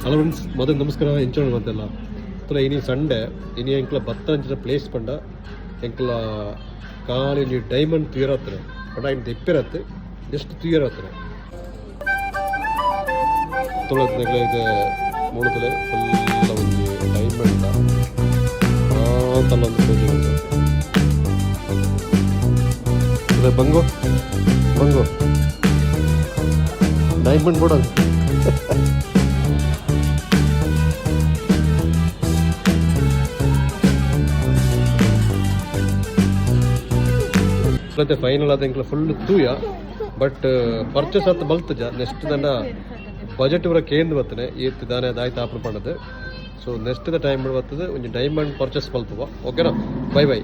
Hello friends, ಮೊದಲು ನಮಸ್ಕಾರ. ಎಂಚೋಣ ಬಂತೆಲ್ಲ ಇನಿ ಸಂಡೆ ಇನಿ ಎಂಕ್ಲ ಬತ್ತ ಅಂಚಿನ ಪ್ಲೇಸ್ ಪಂಡ ಎಂಕ್ಲ ಕಾಲಿ ನೀವು ಡೈಮಂಡ್ ತುಯರತ್ರೆ ಪಂಡ ಇನ್ನು ತೆಪ್ಪಿರತ್ತೆ ಎಷ್ಟು ತುಯರತ್ರೆ ತುಳತ್ನೆಗ್ಲ ಇದು ಮೂಡುತ್ತಲೆ ಫುಲ್ಲ ಒಂದು ಡೈಮಂಡ್ ಅಂತಲ್ಲ ಬಂಗೋ ಬಂಗೋ ಡೈಮಂಡ್ ಕೂಡ ಮತ್ತೆ ಫೈನಲ್ ಆದ ಎಂಕ್ಲ ಫುಲ್ ತೂಯ ಬಟ್ ಪರ್ಚೇಸ್ ಆತ ಬಲ್ತಜ ನೆಕ್ಸ್ಟ್ ನನ್ನ ಬಜೆಟ್ ಇವರ ಕೇಂದ್ರ ಬರ್ತನೆ ಈತ್ ದಾನೆ ಅದಾಯ್ತು ಆಪಣ ಪಂಡದು. ಸೊ ನೆಕ್ಸ್ಟ್ ದ ಟೈಮ್ ಬರ್ತದೆ ಒಂದು ಡೈಮಂಡ್ ಪರ್ಚೇಸ್ ಬಲ್ತವ. ಓಕೆನಾ, ಬೈ ಬೈ.